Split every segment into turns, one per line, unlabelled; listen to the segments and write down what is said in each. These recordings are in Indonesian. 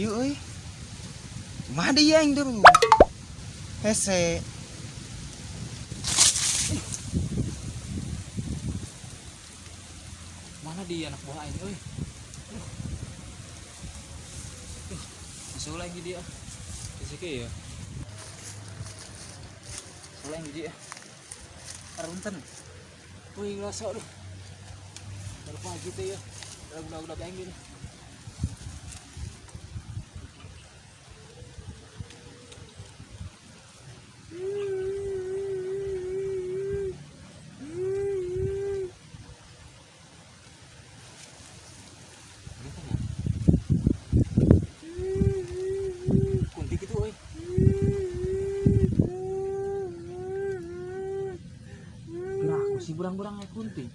ieu euy. Kumaha deui aing dulu. Hese.
Mana dia anak buah aing euy? Masuk lagi dia. Bisike ya. Masuk lagi dia. Arunten. Wih, ngasok duh. Baru pagi teh ya. Udah bang gini. Kuntik itu, oi. Gerak aku si burang-burang kuntik.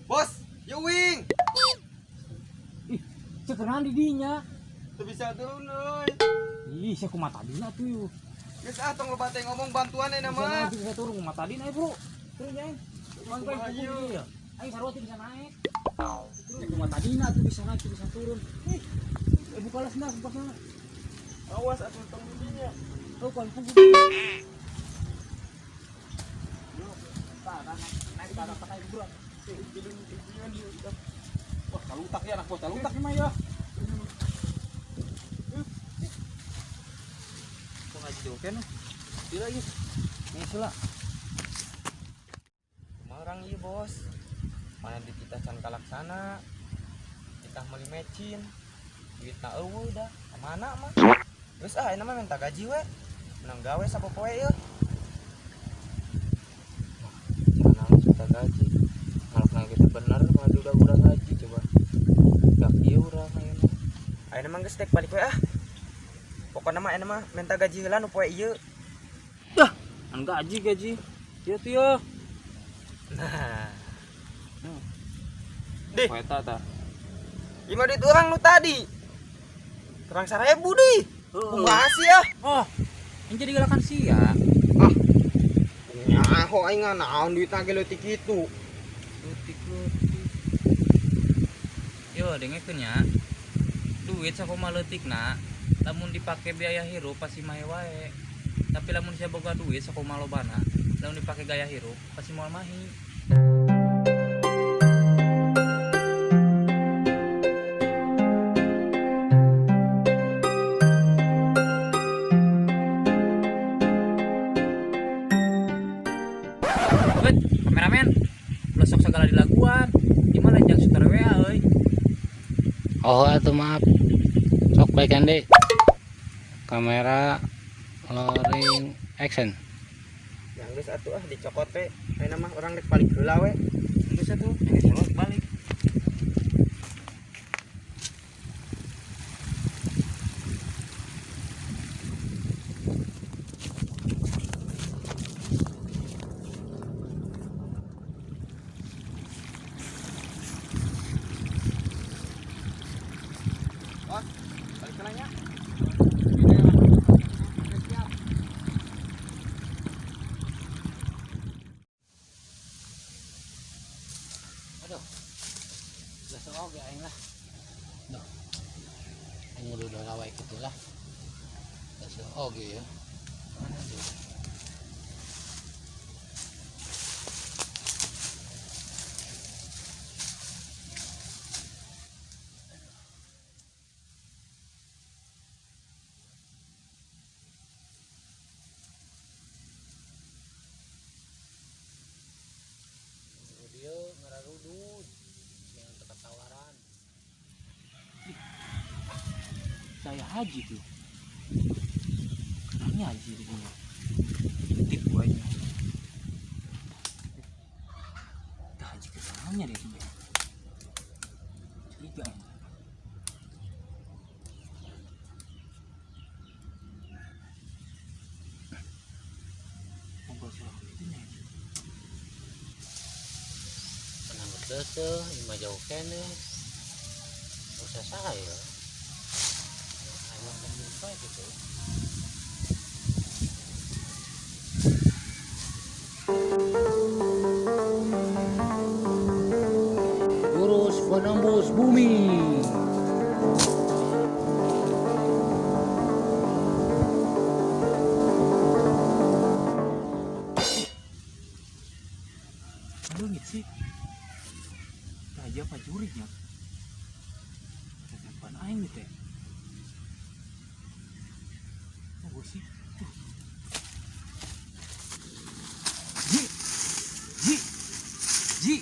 Bos, Yuwing.
Ih, cekeran di dinya.
Teu bisa turun euy.
Ih, saya kumata dina tuh yuk.
Geus tong loba teh ngomong bantuan eta mah.
Bisa turun kumata dina bro. Turun ya. Mangkai kuku dia. Ayo sarwati bisa naik. Turun kumata dina tuh bisa naik bisa turun. Ih, buka las nah, buka sana.
Awas atuh tong dinya.
Tuh kan kuku. Naik ke atas pakai bro. Wah, talutak ya anak bos, talutak mah ya. Kok ngaji doken? Tidak yuk. Ini sila.
Marang ieu bos. Mana di kita can kalaksana. Kita meuli mecin. Duitna eueuh dah. Mana mah? Geus ayeuna mah minta gaji we. Menang gawe sapopoe ieu. Jangan kita gaji. Ngalak gitu bener mah udah gaji coba. Gak ieu urang ayeuna. Ayeuna mah geus tek balik we ah. Pokokna mah ayeuna mah minta gaji heula nu poe ieu.
Dah, an gaji. Ieu tuh ya.
Nah. Deh,
Poe tata.
5 duit orang lu tadi. Kurang 1000 deh. Kumaha sih ya?
Oh, ini jadi galakan sia.
Ah. Nyaho aing naon duitna ge leutik kitu.
Leutik. Yo, dengekeun nya. Duit sakumaha leutikna, lamun dipake biaya hirup pasti mah wae. Tapi lamun sia boga duit sakumaha lobana, lamun dipake gaya hirup pasti moal mahi. Wait, kameramen. Blosok segala di laguan. Gimana jang sutar WA euy?
Oh atuh maaf. Sok baikan deh. Kamera rolling action.
Yang geus atuh ah dicokot we. Ayeuna mah urang rek balik heula we.
Geus atuh, geus balik.
Bos, balik heula nya.
Aduh. Besok oge aing lah. Duh. Aing udah gawe kitu lah. Besok oge ya. Aduh. Dia ngararudud. Yang tempat tawaran.
Saya haji tuh. Kenanya haji di sini. Tipu aja. Kita haji ke sananya deh dia. Curiga ya. Moga suara itu nih.
Tenang betul, ima jauh kene. Usah saya. Ayo membuka gitu. Jurus penembus bumi.
langit sih. Raja apa jurinya? Tempat aing nih teh. Oh sih. Ji. Ji. Ji.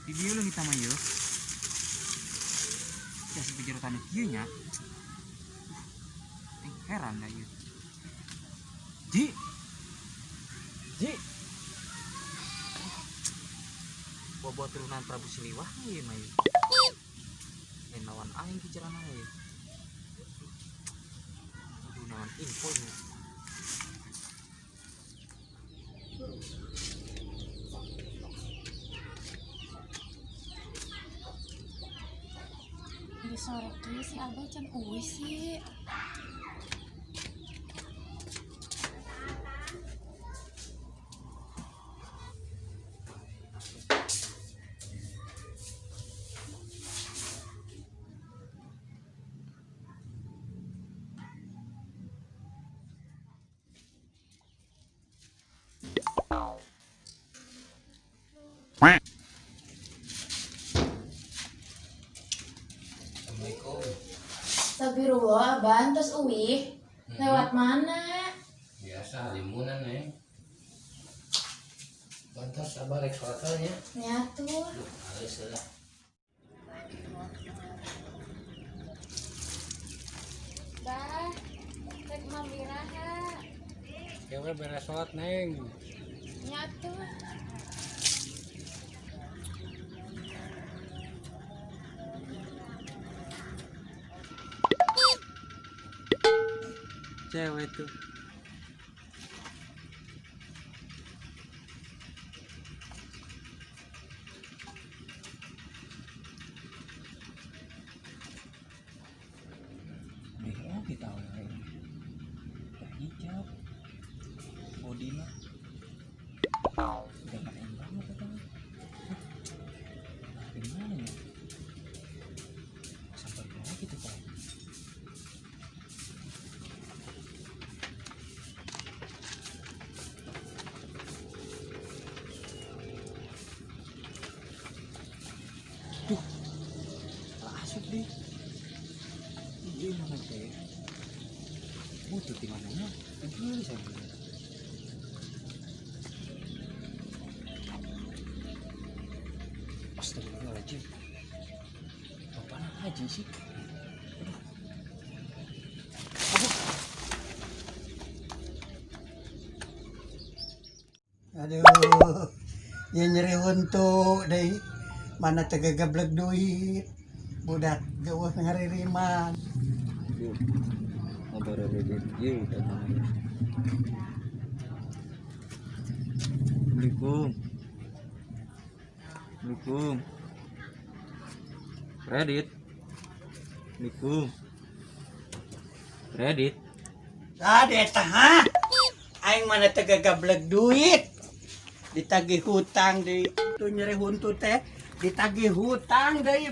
Video lo kita mah yuk. Ya sepikir tanya kieu nya. Heran dah yuk. Ji. Ji. Buat turunan Prabu Siliwangi ya mah. Lawan aing kiceran ae. Aduh naon info nya.
Di sore tuh si Abah can uwi sih.
Assalamualaikum.
Sabirullah, Abah, terus uwi. Lewat mana?
Biasa limunan nih. Pantas sabar rek soalnya.
Nyatu.
Harus lah.
Bah, rek mambiraha.
Ya we beres sholat neng.
Nyatu.
Cewek tuh. Oh kita orang udah hijab bodinya udah keren banget katanya. Gimana ya sampai berapa gitu pak. Tuh masuk deh. Iya mana teh butuh di mananya begini saya bilang. Astagfirullahaladzim, bapak haji sih.
Aduh, ya nyeri untuk deh mana tegagablek duit budak gawah ngaririman.
Kabar ada dia udah main. Assalamualaikum. Assalamualaikum. Kredit. Assalamualaikum. Kredit.
Ada ha? Aing mana tegagablek duit ditagih hutang deh. Tuh nyeri huntu teh ditagih hutang deh.